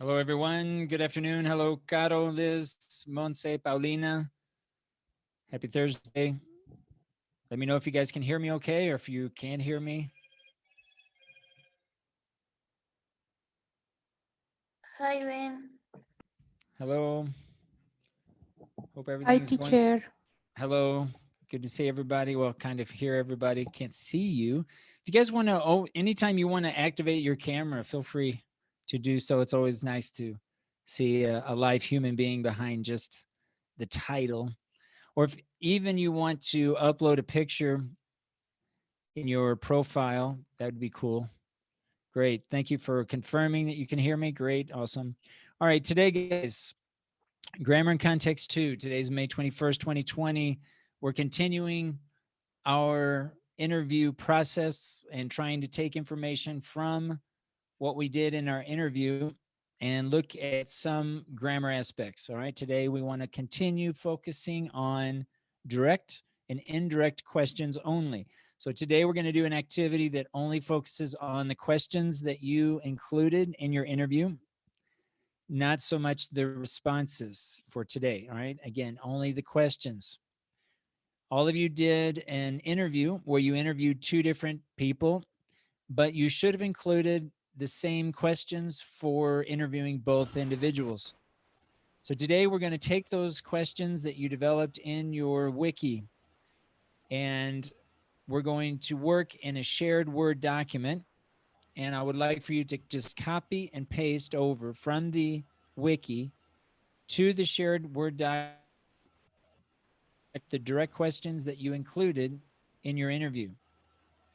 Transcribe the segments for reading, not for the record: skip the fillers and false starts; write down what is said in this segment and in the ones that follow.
Hello, everyone. Good afternoon. Hello, Caro, Liz, Monse, Paulina. Happy Thursday. Let me know if you guys can hear me okay or if you can't hear me. Hi, Ben. Hello. Hope Hi, everything is going. teacher. Hello. Good to see everybody. Well, kind of hear everybody. Can't see you. If you guys want to, anytime you want to activate your camera, feel free to do so. It's always nice to see a live human being behind just the title. Or if even you want to upload a picture in your profile, that would be cool. Great. Thank you for confirming that you can hear me. Great. Awesome. All right. Today, guys, Grammar and Context 2. Today's May 21st, 2020. We're continuing our interview process and trying to take information from what we did in our interview and look at some grammar aspects. All right. Today, we want to continue focusing on direct and indirect questions only. So today we're going to do an activity that only focuses on the questions that you included in your interview, not so much the responses for today. All right. Again, only the questions. All of you did an interview where you interviewed two different people, but you should have included the same questions for interviewing both individuals. So today we're going to take those questions that you developed in your wiki and we're going to work in a shared Word document. And I would like for you to just copy and paste over from the wiki to the shared Word document the direct questions that you included in your interview.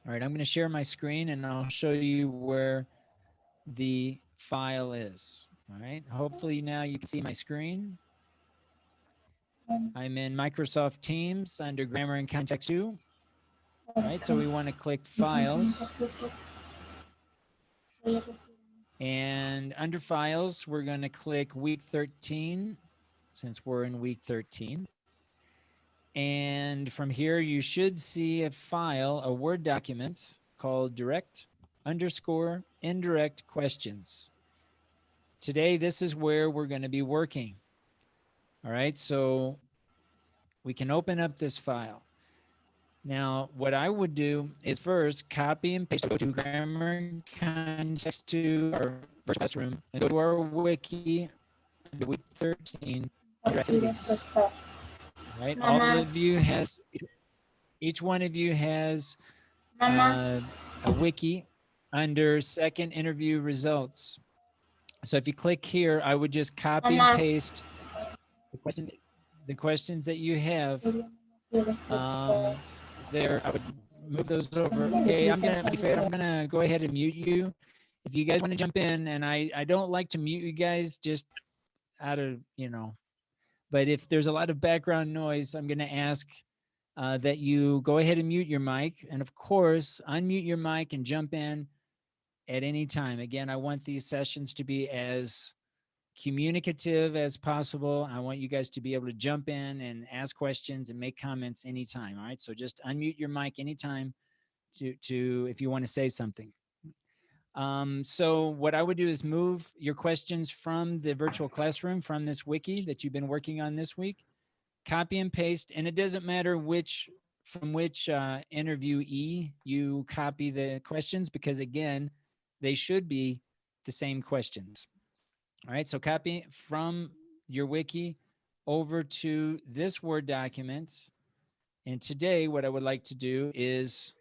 All right, I'm going to share my screen and I'll show you where the file is. All right, hopefully now you can see my screen. I'm in Microsoft Teams under Grammar and Context 2. All right, so we want to click Files. And under Files, we're going to click Week 13, since we're in Week 13. And from here, you should see a file, a Word document called direct_indirect questions. Today, this is where we're going to be working. All right, so we can open up this file. Now, what I would do is first copy and paste, go to Grammar and Context to our virtual classroom and go to our wiki under week 13 under activities. Right, all of you has, each one of you has a wiki under second interview results. So if you click here, I would just copy and paste the questions that you have there. I would move those over. Okay, I'm gonna go ahead and mute you. If you guys want to jump in, and I don't like to mute you guys just out of, but if there's a lot of background noise, I'm gonna ask that you go ahead and mute your mic. And of course, unmute your mic and jump in at any time. Again, I want these sessions to be as communicative as possible. I want you guys to be able to jump in and ask questions and make comments anytime. All right. So just unmute your mic anytime to if you want to say something. So what I would do is move your questions from the virtual classroom, from this wiki that you've been working on this week, copy and paste. And it doesn't matter from which interviewee you copy the questions, because again, they should be the same questions. All right, so copy from your wiki over to this Word document. And today, what I would like to do is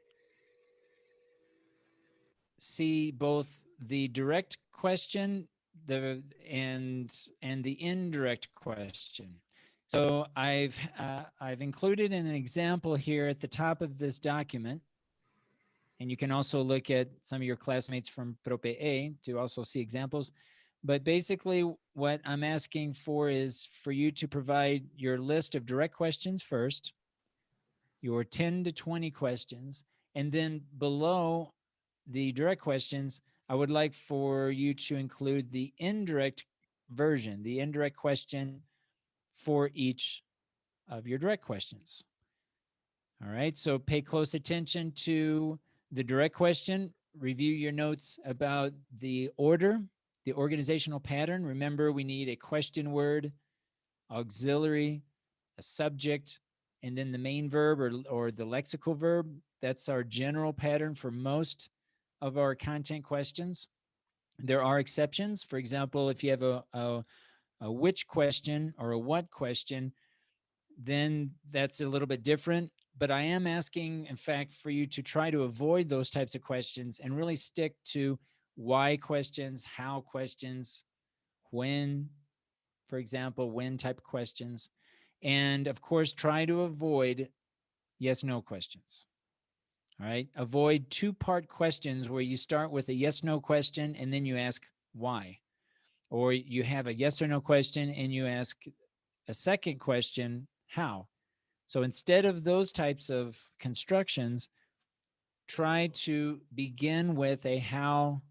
see both the direct question and the indirect question. So I've included an example here at the top of this document. And you can also look at some of your classmates from Prope A to also see examples. But basically, what I'm asking for is for you to provide your list of direct questions first, your 10 to 20 questions, and then below the direct questions, I would like for you to include the indirect version, the indirect question for each of your direct questions. All right, so pay close attention to the direct question, review your notes about the order the organizational pattern. Remember, we need a question word, auxiliary, a subject, and then the main verb or the lexical verb. That's our general pattern for most of our content questions. There are exceptions. For example, if you have a which question or a what question, then that's a little bit different. But I am asking, in fact, for you to try to avoid those types of questions and really stick to why questions, how questions, when, for example, when type questions. And of course, try to avoid yes, no questions. All right. Avoid two-part questions where you start with a yes, no question and then you ask why. Or you have a yes or no question and you ask a second question, how. So instead of those types of constructions, try to begin with a how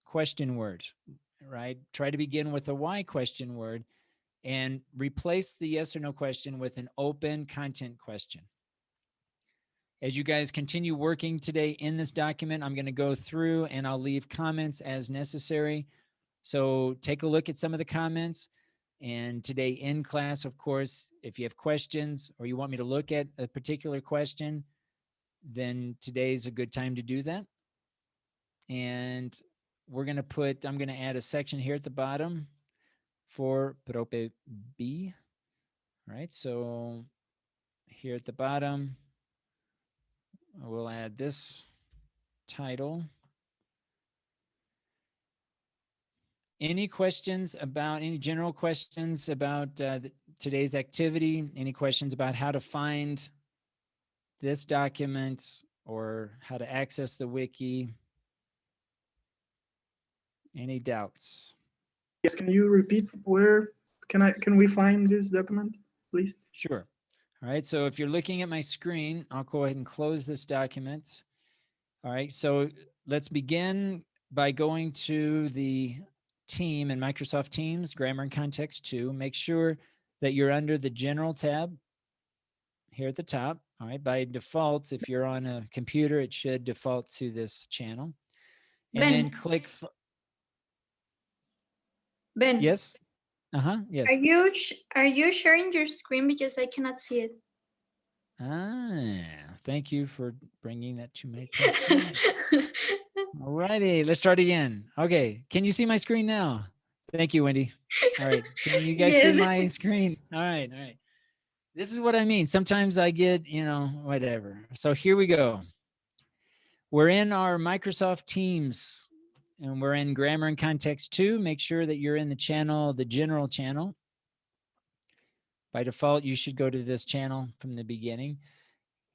question word, right? Try to begin with a why question word and replace the yes or no question with an open content question. As you guys continue working today in this document, I'm going to go through and I'll leave comments as necessary. So take a look at some of the comments. And today in class, of course, if you have questions or you want me to look at a particular question, then today's a good time to do that. And we're going to I'm going to add a section here at the bottom for Prope B. All right, so here at the bottom, we'll add this title. Any questions about, any general questions about today's activity? Any questions about how to find this document or how to access the wiki? Any doubts? Yes, can you repeat where can we find this document, please? Sure. All right, so if you're looking at my screen, I'll go ahead and close this document. All right, so let's begin by going to the team in Microsoft Teams, Grammar and Context 2. Make sure that you're under the General tab here at the top. All right, by default, if you're on a computer, it should default to this channel. And then click. Ben. Yes. Yes. Are you sharing your screen because I cannot see it? Thank you for bringing that to my attention. All righty, let's start again. Okay, can you see my screen now? Thank you, Wendy. All right, can you guys see my screen? All right. This is what I mean. Sometimes I get, whatever. So here we go. We're in our Microsoft Teams and we're in Grammar and Context 2. Make sure that you're in the channel, the general channel. By default, you should go to this channel from the beginning.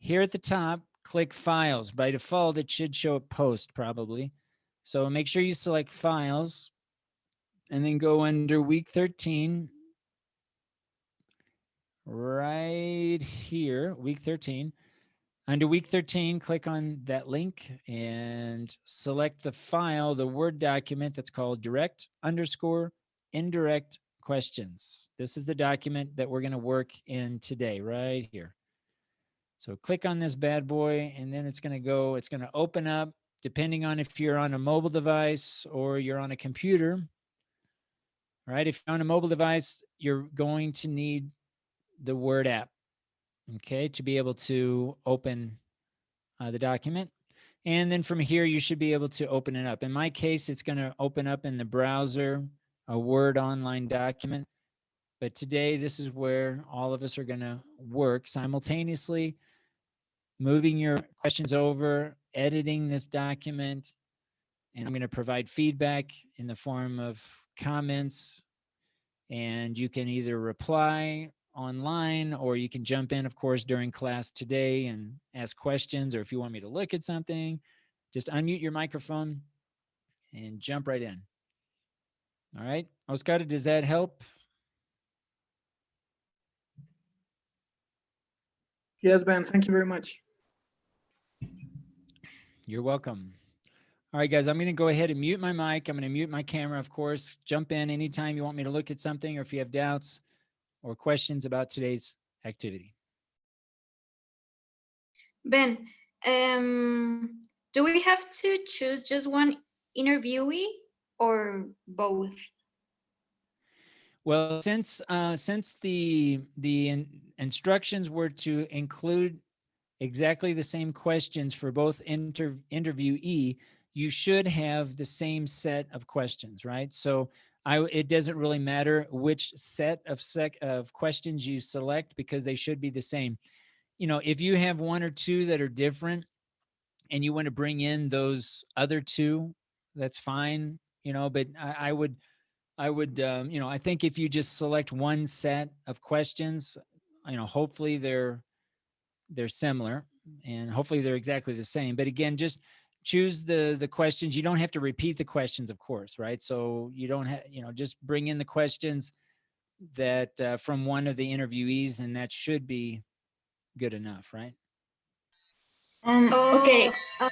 Here at the top, click Files. By default, it should show a post probably. So make sure you select Files and then go under week 13. Right here, week 13. Under week 13, click on that link and select the file, the Word document that's called direct_indirect questions. This is the document that we're going to work in today, right here. So click on this bad boy and then it's going to open up depending on if you're on a mobile device or you're on a computer. All right, if you're on a mobile device, you're going to need the Word app, okay, to be able to open the document. And then from here, you should be able to open it up. In my case, it's going to open up in the browser, a Word online document. But today, this is where all of us are going to work simultaneously, moving your questions over, editing this document, and I'm going to provide feedback in the form of comments. And you can either reply online or you can jump in, of course, during class today and ask questions, or if you want me to look at something, just unmute your microphone and jump right in. All right, Oscar, does that help? Yes, Ben, thank you very much. You're welcome. All right, guys, I'm going to go ahead and mute my mic. I'm going to mute my camera, of course. Jump in anytime you want me to look at something or if you have doubts or questions about today's activity. Ben, do we have to choose just one interviewee or both? Well, since the instructions were to include exactly the same questions for both interviewee, you should have the same set of questions, right? So it doesn't really matter which set of questions you select because they should be the same. If you have one or two that are different and you want to bring in those other two, that's fine, but I think if you just select one set of questions, hopefully they're similar and hopefully they're exactly the same. But again, just choose the questions. You don't have to repeat the questions, of course, right? So you don't have, just bring in the questions that from one of the interviewees, and that should be good enough, right? Okay, Um,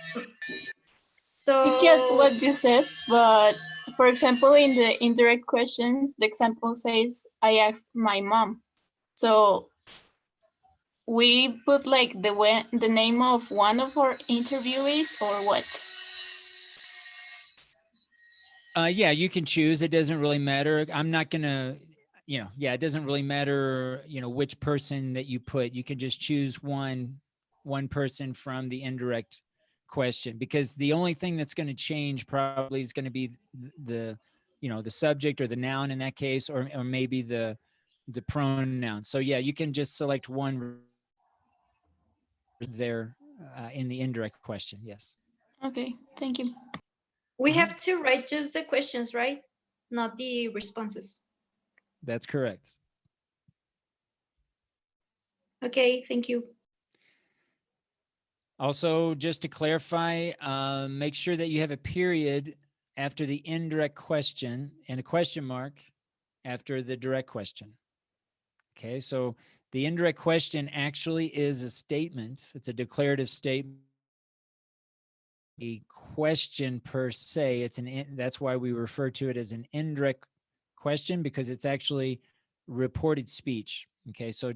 I get so what you said, but for example, in the indirect questions, the example says, I asked my mom. So we put like the name of one of our interviewees or what? Yeah, you can choose. It doesn't really matter. I'm not gonna, it doesn't really matter, which person that you put. You can just choose one person from the indirect question, because the only thing that's going to change probably is going to be the the subject or the noun in that case, or maybe the pronoun. So yeah, you can just select one there in the indirect question. Yes. Okay, thank you. we Mhm. have to write just the questions, right? Not the responses. That's correct. Okay, thank you. Also, just to clarify, make sure that you have a period after the indirect question and a question mark after the direct question. Okay, so the indirect question actually is a statement. It's a declarative statement. A question per se. That's why we refer to it as an indirect question, because it's actually reported speech. Okay, so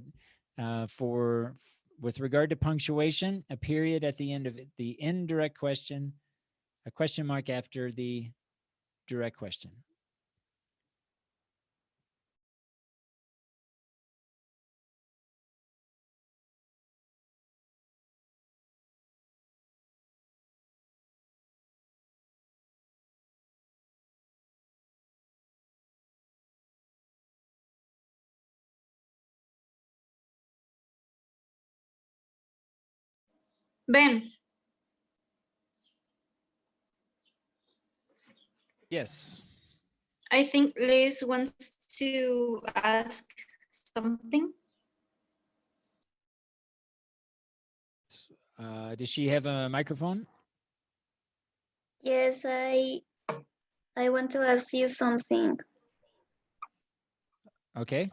with regard to punctuation, a period at the end of the indirect question, a question mark after the direct question. Ben, Yes. I think Liz wants to ask something. Does she have a microphone? Yes, I want to ask you something. Okay.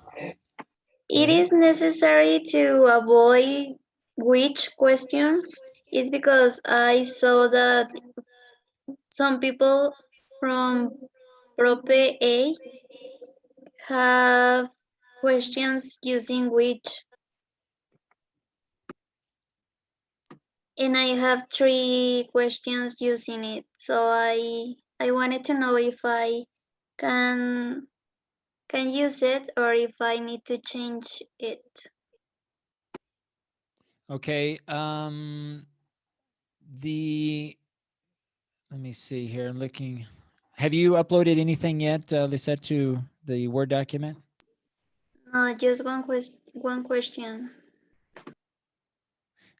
It ahead. is necessary to avoid which questions? It's because I saw that some people from Prope A have questions using which, and I have 3 questions using it. So I wanted to know if I can use it or if I need to change it. Okay. Let me see here. I'm looking. Have you uploaded anything yet, Lisette, to the Word document? No, just one question.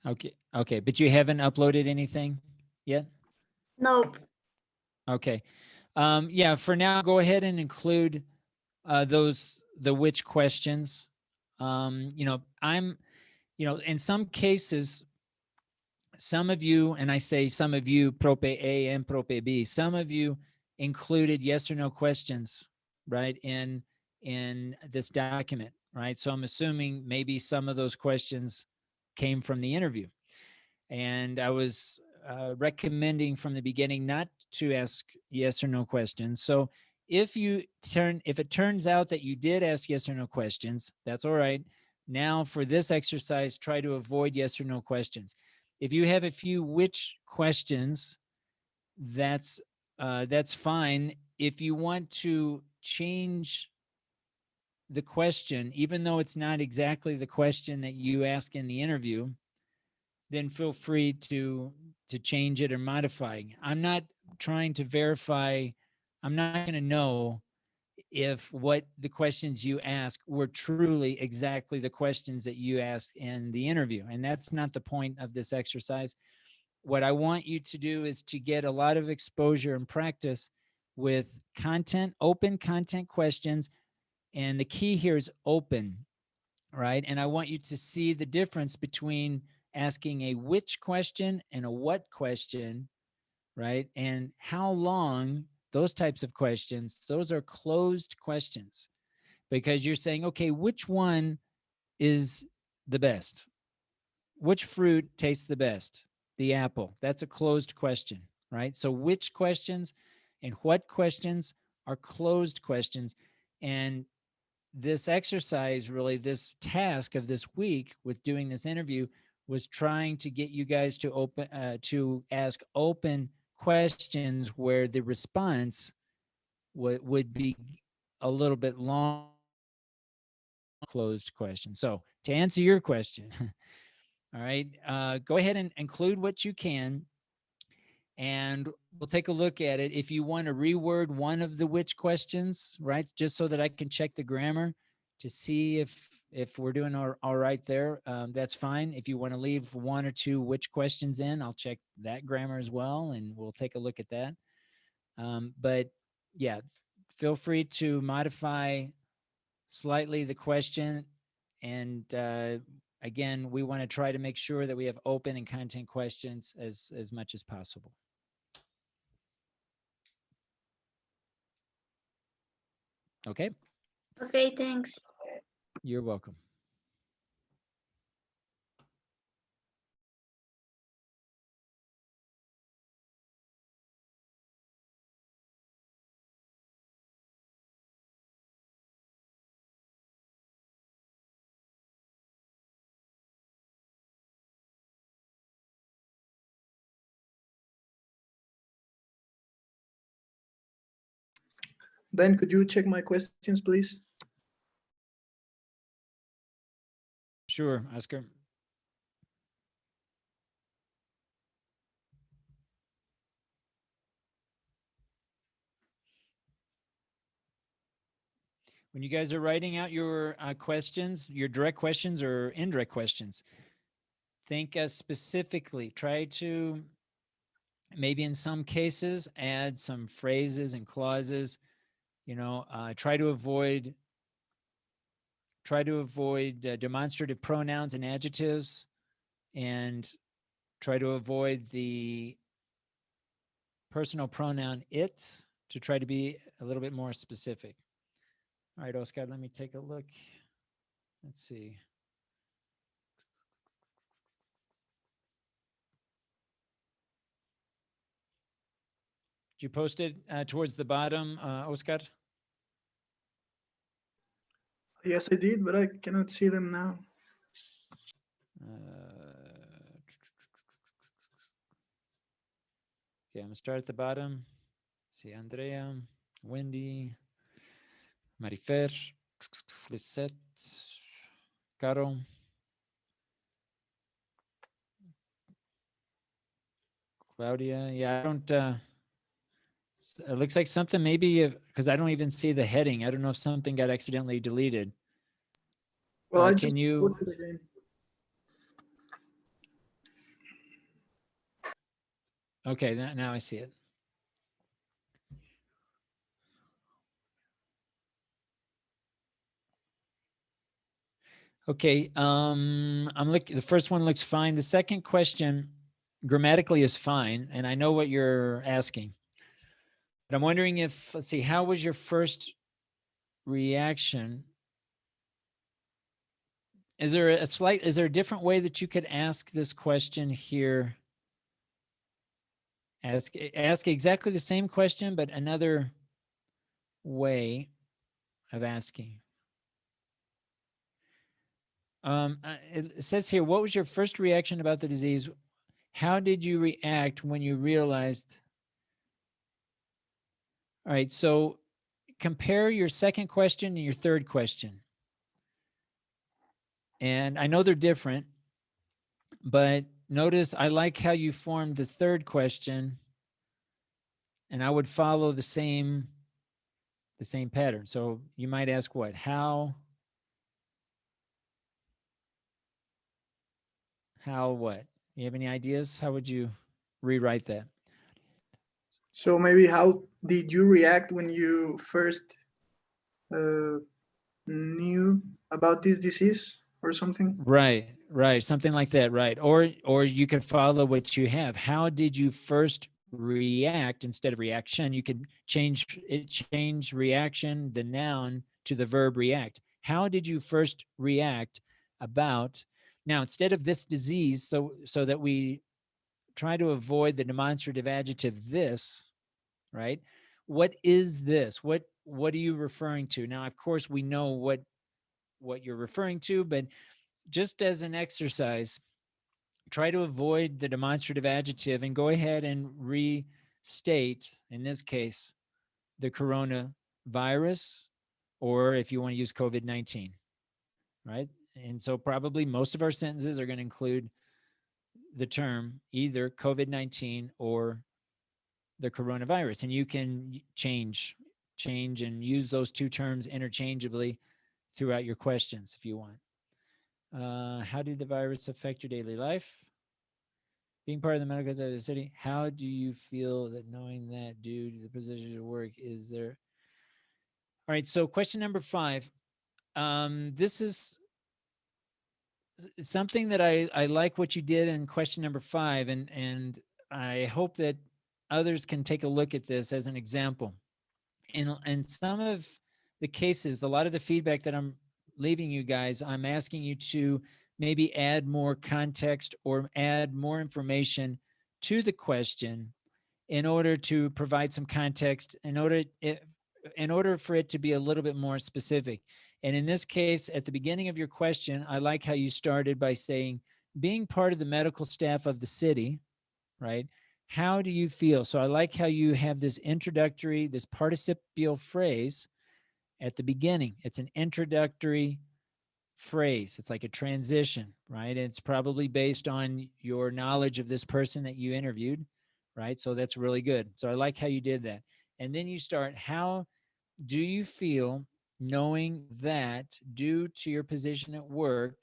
Okay. Okay. But you haven't uploaded anything yet? Nope. Okay. Yeah, for now, go ahead and include the which questions. In some cases, some of you, and I say some of you, Prope A and Prope B, some of you included yes or no questions, right, in this document, right? So I'm assuming maybe some of those questions came from the interview. And I was recommending from the beginning not to ask yes or no questions. So if it turns out that you did ask yes or no questions, that's all right. Now for this exercise, try to avoid yes or no questions. If you have a few which questions, that's fine. if you want to change the question, even though it's not exactly the question that you ask in the interview, then feel free to change it or modify. I'm not trying to verify. I'm not going to know if what the questions you ask were truly exactly the questions that you asked in the interview. And that's not the point of this exercise. What I want you to do is to get a lot of exposure and practice with content, open content questions. And the key here is open, right? And I want you to see the difference between asking a which question and a what question, right? And how long. Those types of questions, those are closed questions, because you're saying, okay, which one is the best? Which fruit tastes the best? The apple. That's a closed question, right? So which questions and what questions are closed questions. And this exercise, really, this task of this week with doing this interview was trying to get you guys to ask open questions where the response would be a little bit long, closed question. So to answer your question, all right, go ahead and include what you can, and we'll take a look at it. If you want to reword one of the which questions, right, just so that I can check the grammar to see if we're doing all right there, that's fine. If you want to leave one or two which questions in, I'll check that grammar as well, and we'll take a look at that. But yeah, feel free to modify slightly the question. And again, we want to try to make sure that we have open and content questions as much as possible. Okay. Okay, thanks. You're welcome. Ben, could you check my questions, please? Sure, Oscar. When you guys are writing out your questions, your direct questions or indirect questions, think specifically. Try to maybe in some cases add some phrases and clauses. Try to avoid demonstrative pronouns and adjectives, and try to avoid the personal pronoun it, to try to be a little bit more specific. All right, Oscar, let me take a look. Let's see. Did you post it towards the bottom, Oscar? Yes, I did, but I cannot see them now. Okay, I'm gonna start at the bottom. See, Andrea, Wendy, Marifer, Lisette, Caro, Claudia. Yeah, I don't. It looks like something maybe because I don't even see the heading. I don't know if something got accidentally deleted. Well, I Can just you? posted again. Okay, now I see it. Okay, I'm looking. The first one looks fine. The second question grammatically is fine, and I know what you're asking. But I'm wondering if, let's see, how was your first reaction? Is there a different way that you could ask this question here? Ask exactly the same question, but another way of asking. It says here, what was your first reaction about the disease? How did you react when you realized? All right, so compare your second question and your third question. And I know they're different, but notice I like how you formed the third question, and I would follow the same pattern. So you might ask what? How what? You have any ideas? How would you rewrite that? So maybe how did you react when you first knew about this disease or something? Right, right, something like that, right? Or you could follow what you have. How did you first react instead of reaction? You could change reaction, the noun, to the verb react. How did you first react about now instead of this disease? So that we try to avoid the demonstrative adjective this, right? What is this? What are you referring to? Now, of course, we know what you're referring to, but just as an exercise, try to avoid the demonstrative adjective and go ahead and restate, in this case, the coronavirus, or if you want to use COVID-19, right? And so probably most of our sentences are going to include the term either COVID-19 or the coronavirus. And you can change and use those two terms interchangeably throughout your questions if you want. How did the virus affect your daily life? Being part of the medical side of the city, how do you feel that knowing that due to the position of work is there? All right, so question number 5. This is something that I like what you did in question number 5, and I hope that others can take a look at this as an example. In some of the cases, a lot of the feedback that I'm leaving you guys, I'm asking you to maybe add more context or add more information to the question in order to provide some context, in order for it to be a little bit more specific. And in this case, at the beginning of your question, I like how you started by saying, being part of the medical staff of the city, right? How do you feel? So I like how you have this introductory, this participial phrase at the beginning. It's an introductory phrase. It's like a transition, right? It's probably based on your knowledge of this person that you interviewed, right? So that's really good. So I like how you did that. And then you start, how do you feel knowing that due to your position at work?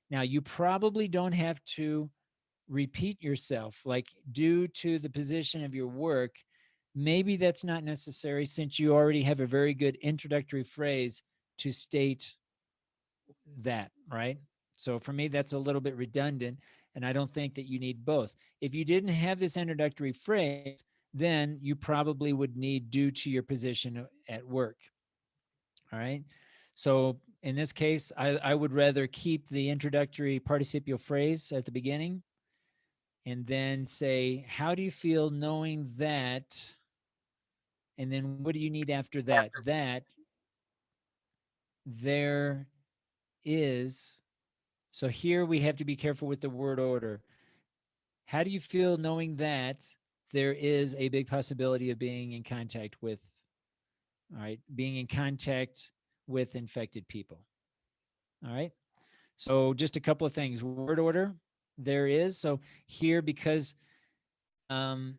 Now, you probably don't have to repeat yourself, like due to the position of your work. Maybe that's not necessary since you already have a very good introductory phrase to state that, right? So for me, that's a little bit redundant, and I don't think that you need both. If you didn't have this introductory phrase, then you probably would need due to your position at work. All right. So in this case, I would rather keep the introductory participial phrase at the beginning and then say, how do you feel knowing that? And then what do you need after that? That there is. So here we have to be careful with the word order. How do you feel knowing that there is a big possibility of being in contact with, all right, being in contact with infected people? All right. So just a couple of things. Word order, there is. So here, because, oh,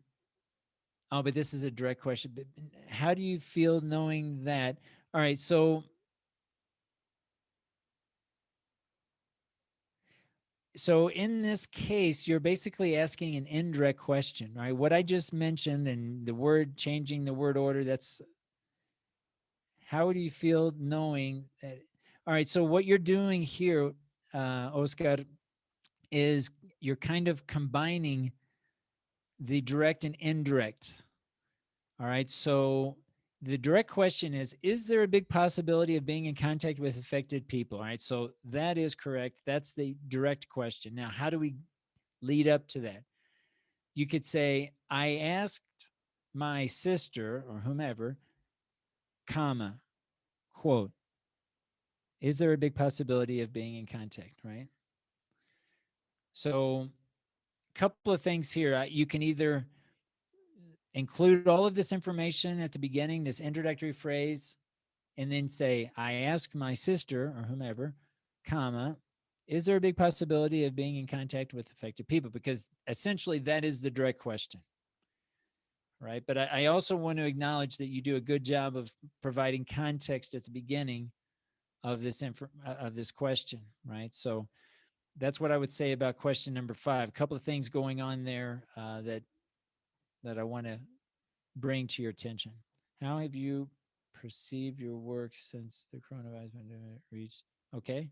but this is a direct question. But how do you feel knowing that? All right. So in this case, you're basically asking an indirect question, right? What I just mentioned and the word, changing the word order, that's how do you feel knowing that? All right. So what you're doing here, Oscar, is you're kind of combining the direct and indirect. All right. So the direct question is there a big possibility of being in contact with affected people? All right. So that is correct. That's the direct question. Now, how do we lead up to that? You could say, I asked my sister or whomever, comma, quote, is there a big possibility of being in contact, right? So a couple of things here. You can either include all of this information at the beginning, this introductory phrase, and then say, I ask my sister or whomever, comma, is there a big possibility of being in contact with affected people? Because essentially that is the direct question, right? But I also want to acknowledge that you do a good job of providing context at the beginning of this question, right? So that's what I would say about question number 5. A couple of things going on there that I want to bring to your attention. How have you perceived your work since the coronavirus pandemic reached? Okay.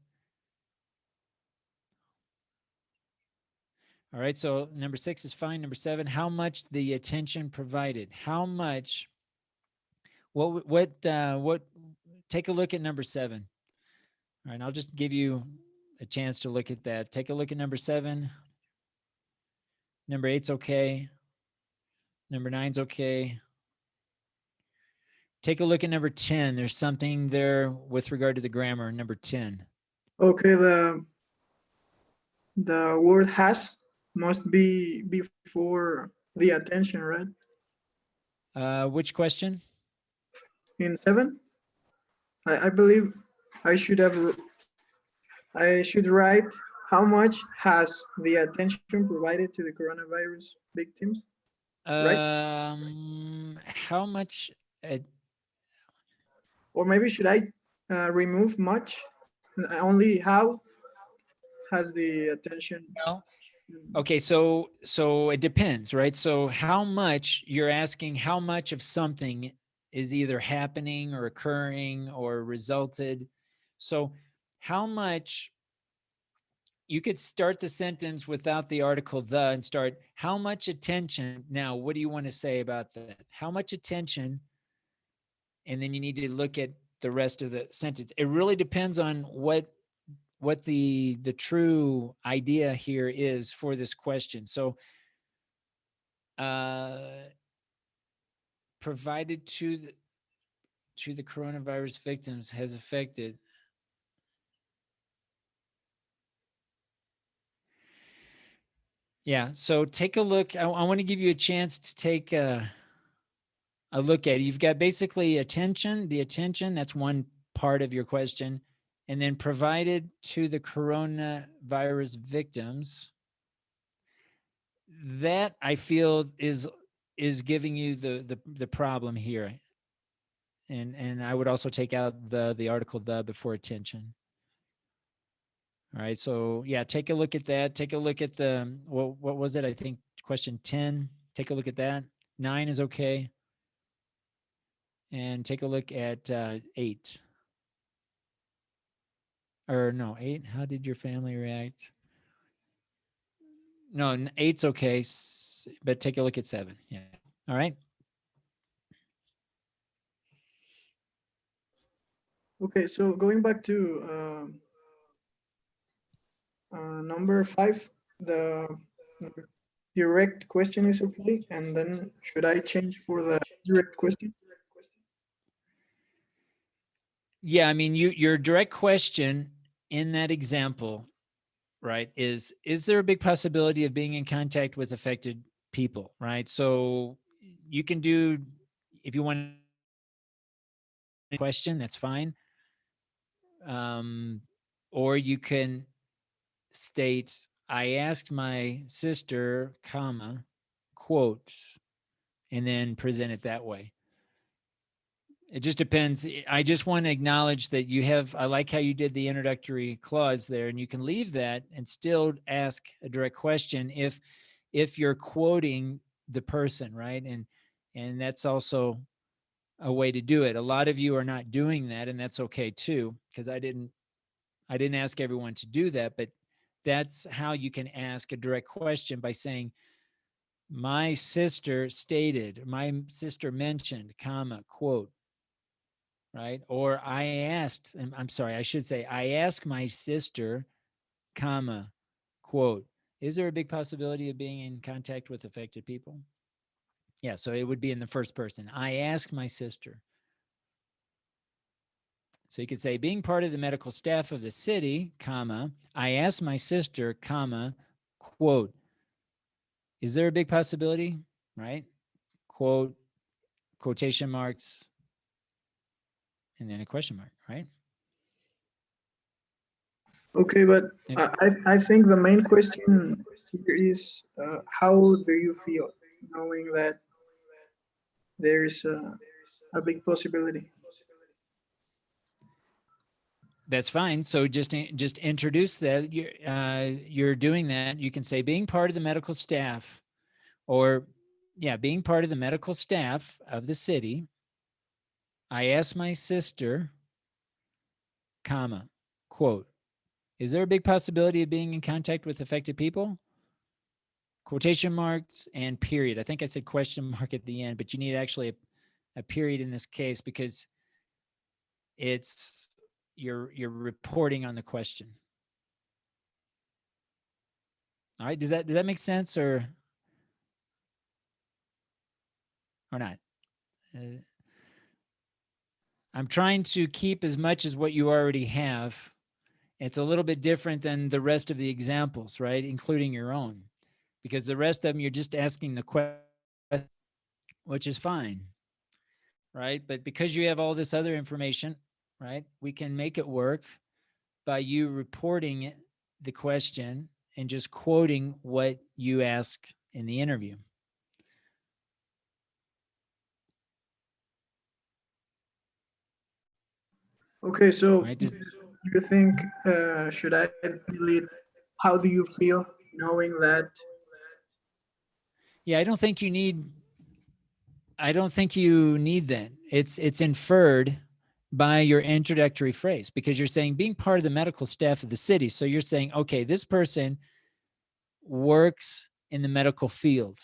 All right. So number 6 is fine. Number 7, how much the attention provided? How much? What? Take a look at number 7. All right. I'll just give you a chance to look at that. Take a look at number 7. Number 8's okay. Number 9's okay. Take a look at number 10. There's something there with regard to the grammar. Number 10. Okay, the word has must be before the attention, right? Which question? In 7, I believe I should write how much has the attention provided to the coronavirus victims, right? How much? Or maybe should I remove much? Only how has the attention? Well, okay, so it depends, right? So how much you're asking, how much of something is either happening or occurring or resulted. So how much, you could start the sentence without the article the and start, how much attention. Now, what do you want to say about that? How much attention? And then you need to look at the rest of the sentence. It really depends on what the true idea here is for this question. So provided to the coronavirus victims has affected. Yeah, so take a look. I want to give you a chance to take a look at it. You've got basically attention, the attention, that's one part of your question. And then provided to the coronavirus victims, that I feel is giving you the problem here. And I would also take out the article the before attention. All right, so yeah, take a look at that. Take a look at the, what was it? I think question 10. Take a look at that. 9 is okay. And take a look at 8. Or no, 8. How did your family react? No, 8's okay, but take a look at 7. Yeah. All right. Okay, so going back to number 5, the direct question is okay, and then should I change for the direct question? Yeah, I mean, your direct question in that example, right, is there a big possibility of being in contact with affected people, right? So you can do, if you want a question, that's fine. Or you can state, I asked my sister, comma, quote, and then present it that way. It just depends. I just want to acknowledge that you have, I like how you did the introductory clause there, and you can leave that and still ask a direct question if you're quoting the person, right? And that's also a way to do it. A lot of you are not doing that, and that's okay too, because I didn't ask everyone to do that, but that's how you can ask a direct question, by saying, my sister stated, my sister mentioned, comma, quote, right? Or I asked, I'm sorry, I should say, I asked my sister, comma, quote, is there a big possibility of being in contact with affected people? Yeah, so it would be in the first person. I asked my sister. So you could say, being part of the medical staff of the city, comma, I asked my sister, comma, quote, is there a big possibility, right? quote, quotation marks, and then a question mark, right? Okay, but Yep. I think the main question here is how do you feel knowing that there's a big possibility? That's fine. So just introduce that. You're doing that. You can say being part of the medical staff, or yeah, being part of the medical staff of the city. I asked my sister, comma, quote, is there a big possibility of being in contact with affected people? Quotation marks and period. I think I said question mark at the end, but you need actually a period in this case because it's you're reporting on the question. All right, does that make sense or not? I'm trying to keep as much as what you already have. It's a little bit different than the rest of the examples, right? Including your own, because the rest of them you're just asking the question, which is fine, right? But because you have all this other information, right, we can make it work by you reporting the question and just quoting what you asked in the interview. Okay, so Right? do you think should I delete how do you feel knowing that? Yeah, I don't think you need that. It's inferred by your introductory phrase because you're saying being part of the medical staff of the city. So you're saying, okay, this person works in the medical field.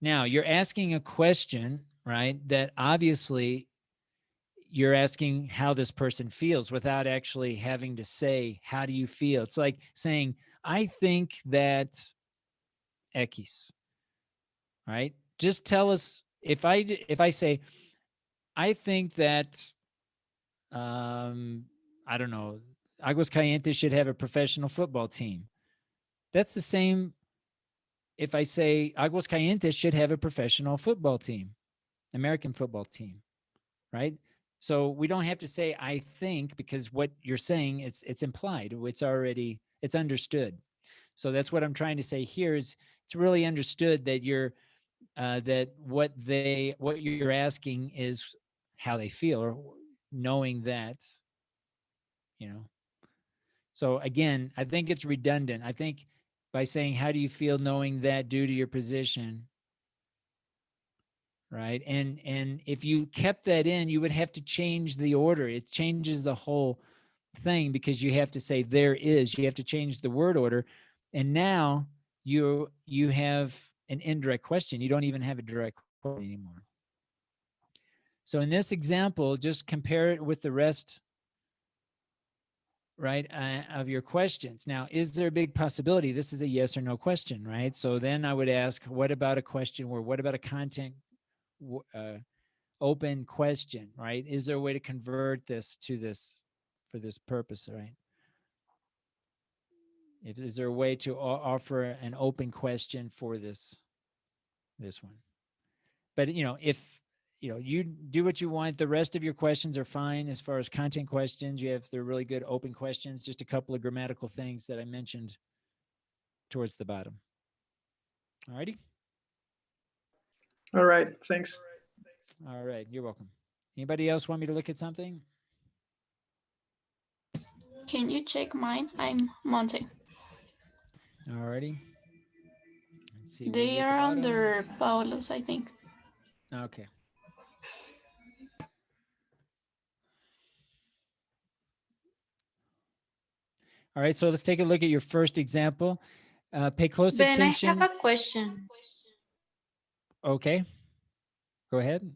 Now you're asking a question, right? That obviously you're asking how this person feels without actually having to say, how do you feel? It's like saying, I think that X, right? Just tell us if I say, I think that, I don't know, Aguascalientes should have a professional football team. That's the same if I say Aguascalientes should have a professional football team, American football team, right? So we don't have to say I think because what you're saying it's implied. It's understood. So that's what I'm trying to say here is it's really understood that you're that what you're asking is how they feel or knowing that, you know. So again, I think it's redundant. I think by saying how do you feel knowing that due to your position, right? And if you kept that in, you would have to change the order. It changes the whole thing because you have to say you have to change the word order. And now you have an indirect question. You don't even have a direct question anymore. So in this example, just compare it with the rest, right, of your questions. Now, is there a big possibility? This is a yes or no question, right? So then I would ask, what about a question where, what about a content open question, right? Is there a way to convert this to this for this purpose, right? Is there a way to offer an open question for this one? But you know, if you do what you want, the rest of your questions are fine as far as content questions. They're really good open questions. Just a couple of grammatical things that I mentioned towards the bottom. All righty. All right, thanks. All right, you're welcome. Anybody else want me to look at something? Can you check mine? I'm Monte. All righty. Let's see. They are under Paulo's, I think. Okay. All right, so let's take a look at your first example. Pay close Ben, attention. I have a question. Okay. Go ahead.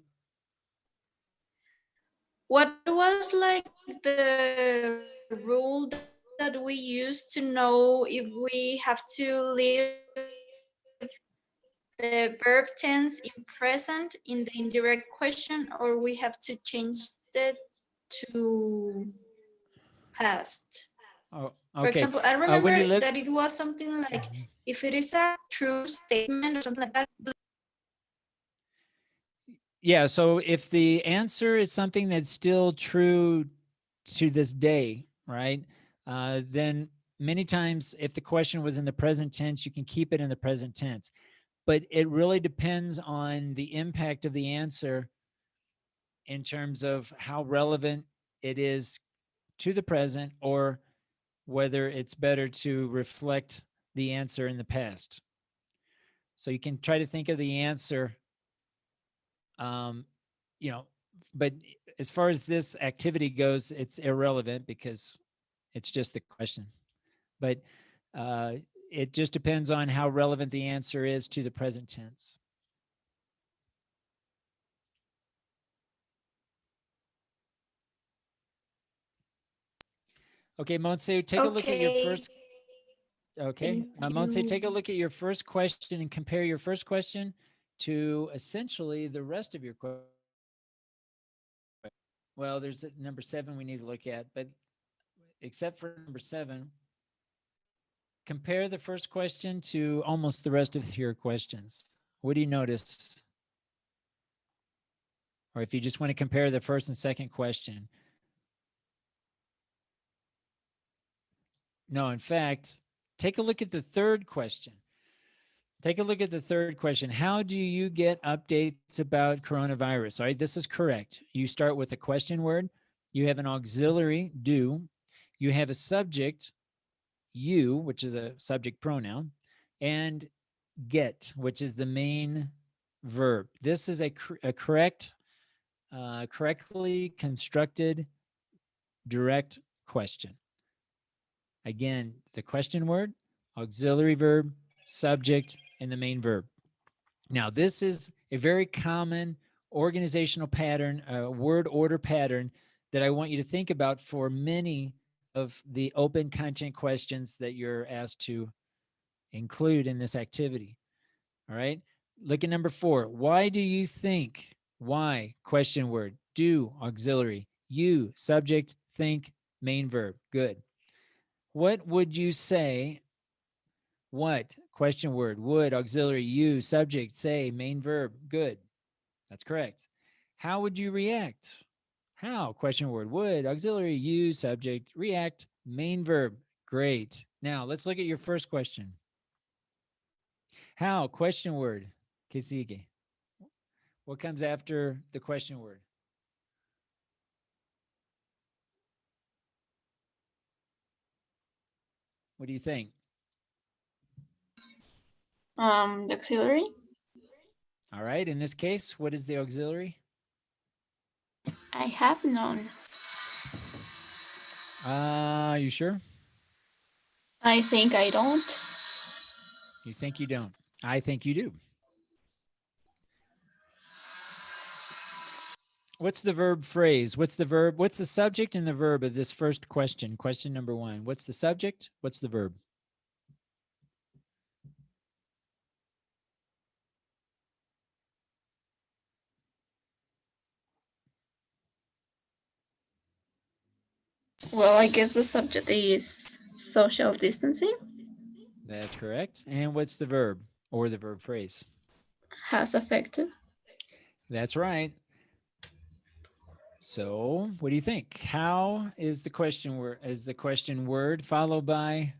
What was like the rule that we use to know if we have to leave the verb tense in present in the indirect question, or we have to change it to past? Oh, For okay. example, I remember live. that it was something like if it is a true statement or something like that, Yeah, so if the answer is something that's still true to this day, right? Then many times if the question was in the present tense, you can keep it in the present tense. But it really depends on the impact of the answer in terms of how relevant it is to the present, or whether it's better to reflect the answer in the past. So you can try to think of the answer, um, you know, but as far as this activity goes, it's irrelevant because it's just the question. But uh, it just depends on how relevant the answer is to the present tense. Okay, Montse, take a look at your Okay. first. Okay, Thank Montse, take a you. look at your first question and compare your first question to essentially the rest of your question. Well, there's number 7 we need to look at, but except for number 7, compare the first question to almost the rest of your questions. What do you notice? Or if you just want to compare the first and second question. No, in fact, take a look at the third question. Take a look at the third question. How do you get updates about coronavirus? All right, this is correct. You start with a question word. You have an auxiliary, do. You have a subject, you, which is a subject pronoun, and get, which is the main verb. This is a correctly constructed direct question. Again, the question word, auxiliary verb, subject, and the main verb. Now, this is a very common organizational pattern, word order pattern that I want you to think about for many of the open content questions that you're asked to include in this activity. All right. Look at number 4. Why do you think? Why? Question word. Do, auxiliary. You, subject, think, main verb. Good. What would you say? What? Question word. Would, auxiliary. You, subject, say, main verb. Good. That's correct. How would you react? How? Question word. Would, auxiliary. You, subject, react, main verb. Great. Now let's look at your first question. How? Question word. Kisige. What comes after the question word? What do you think? The auxiliary. All right. In this case, what is the auxiliary? I have none. You sure? I think I don't. You think you don't? I think you do. What's the verb phrase? What's the verb? What's the subject and the verb of this first question? Question number 1. What's the subject? What's the verb? Well, I guess the subject is social distancing. That's correct. And what's the verb or the verb phrase? Has affected. That's right. So, what do you think? How is the question word? Is the question word followed by?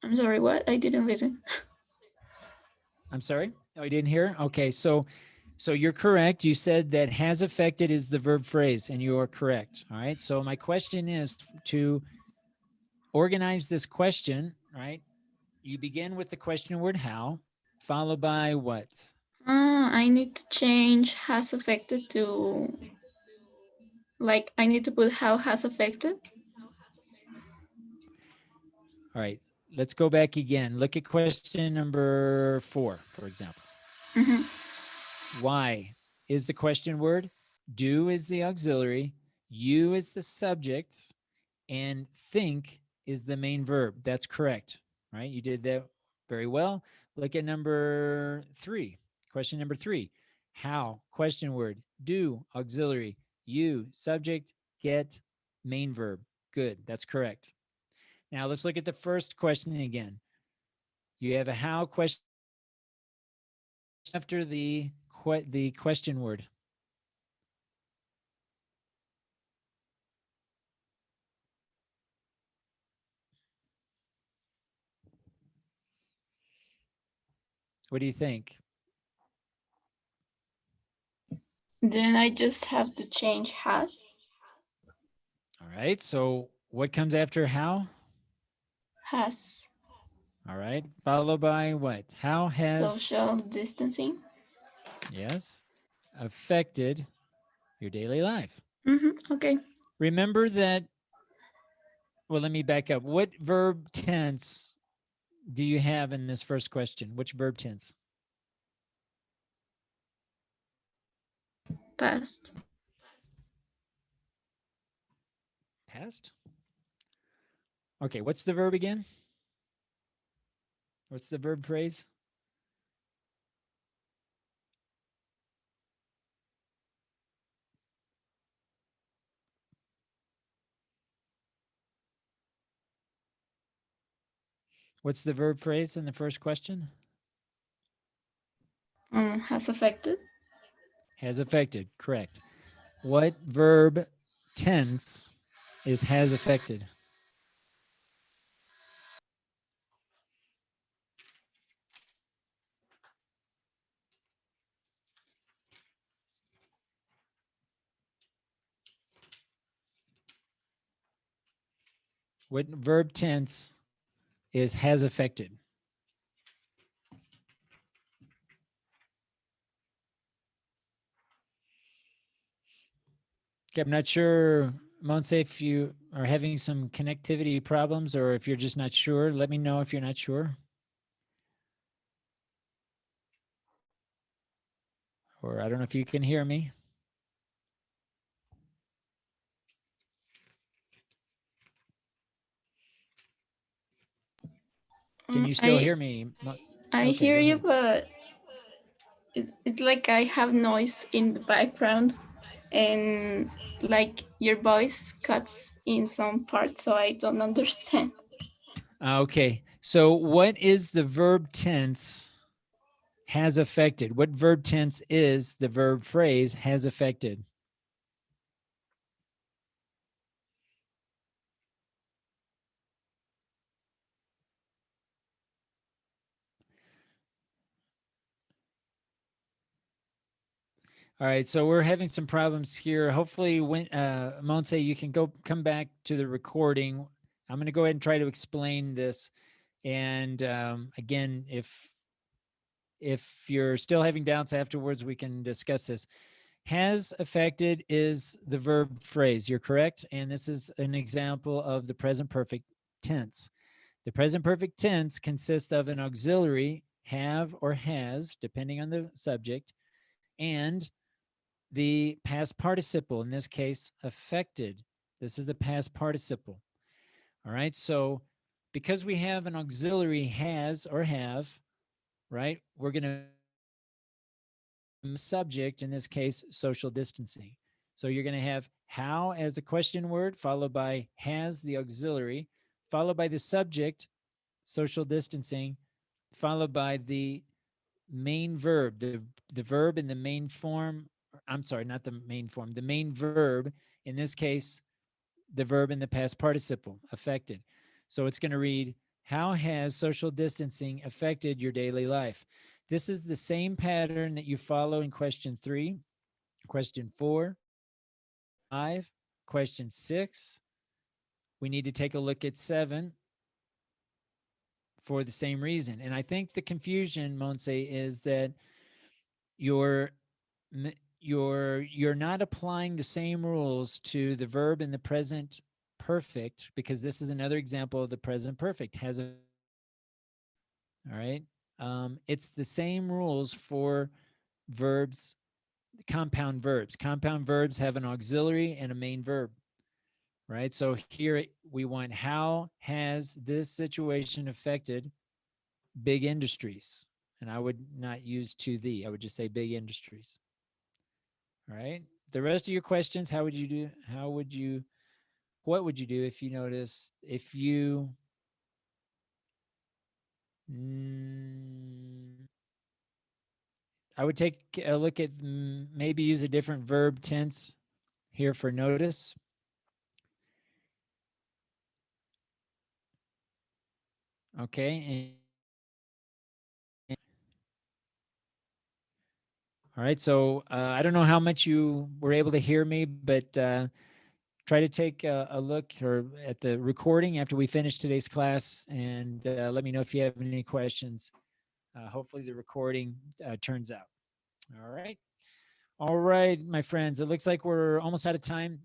I'm sorry, what? I didn't listen. I'm sorry. Oh, you didn't hear? Okay, so you're correct. You said that has affected is the verb phrase, and you are correct. All right. So my question is to organize this question. Right. You begin with the question word how, followed by what? I need to change has affected to, like, I need to put how has affected. All right. Let's go back again. Look at question number 4, for example. Mhm. Why is the question word, do is the auxiliary, you is the subject, and think is the main verb. That's correct, right? You did that very well. Look at number 3. Question number 3. How? Question word. Do, auxiliary. You, subject. Get, main verb. Good, that's correct. Now let's look at the first question again. You have a how question after the question word. What do you think? Then I just have to change has. All right, so what comes after how? Has. All right, followed by what? How has, Social distancing. yes, affected your daily life? Okay. Remember that, well, let me back up. What verb tense do you have in this first question? Which verb tense? Past. Past? Okay, what's the verb again? What's the verb phrase? What's the verb phrase in the first question? Has affected. Has affected, correct. What verb tense is has affected? What verb tense is has affected? Okay, I'm not sure, Monse, if you are having some connectivity problems or if you're just not sure. Let me know if you're not sure. Or I don't know if you can hear me. Can you still hear me? I Okay, hear go you, ahead. but it's like I have noise in the background, and like your voice cuts in some parts, so I don't understand. Okay, so what is the verb tense has affected? What verb tense is the verb phrase has affected? All right, so we're having some problems here. Hopefully, when Monse, you can come back to the recording. I'm going to go ahead and try to explain this. And again, if you're still having doubts afterwards, we can discuss this. Has affected is the verb phrase. You're correct, and this is an example of the present perfect tense. The present perfect tense consists of an auxiliary, have or has, depending on the subject, and the past participle, in this case, affected. This is the past participle. All right, so because we have an auxiliary has or have, right, we're going to subject, in this case, social distancing. So you're going to have how as a question word, followed by has, the auxiliary, followed by the subject, social distancing, followed by the main verb, the verb in the main form. I'm sorry, not the main form, the main verb, in this case, the verb in the past participle, affected. So it's going to read, how has social distancing affected your daily life? This is the same pattern that you follow in question 3, question 4, 5, question 6. We need to take a look at 7 for the same reason. And I think the confusion, Monse, is that you're not applying the same rules to the verb in the present perfect, because this is another example of the present perfect. Has a, all right. It's the same rules for verbs, compound verbs. Compound verbs have an auxiliary and a main verb, right? So here we want, how has this situation affected big industries? And I would not use to the, I would just say big industries. All right. The rest of your questions, how would you do? How would you what would you do if you notice, if you, I would take a look at maybe use a different verb tense here for notice. Okay. All right. So I don't know how much you were able to hear me, but try to take a look or at the recording after we finish today's class, and let me know if you have any questions. Hopefully the recording turns out. All right. All right, my friends, it looks like we're almost out of time.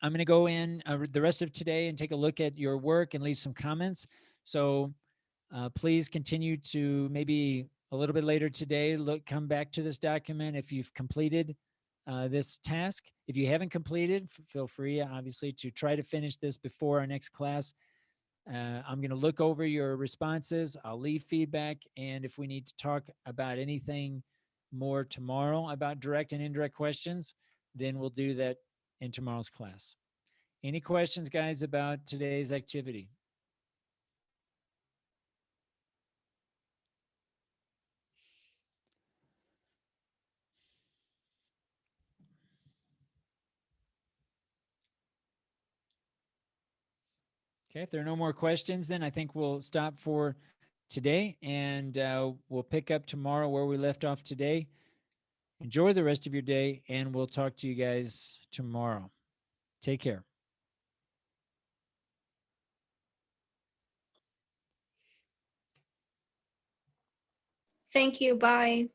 I'm going to go in the rest of today and take a look at your work and leave some comments. So please continue to maybe a little bit later today, come back to this document if you've completed this task. If you haven't completed, feel free, obviously, to try to finish this before our next class. I'm going to look over your responses. I'll leave feedback. And if we need to talk about anything more tomorrow about direct and indirect questions, then we'll do that in tomorrow's class. Any questions, guys, about today's activity? Okay, if there are no more questions, then I think we'll stop for today, and we'll pick up tomorrow where we left off today. Enjoy the rest of your day, and we'll talk to you guys tomorrow. Take care. Thank you. Bye.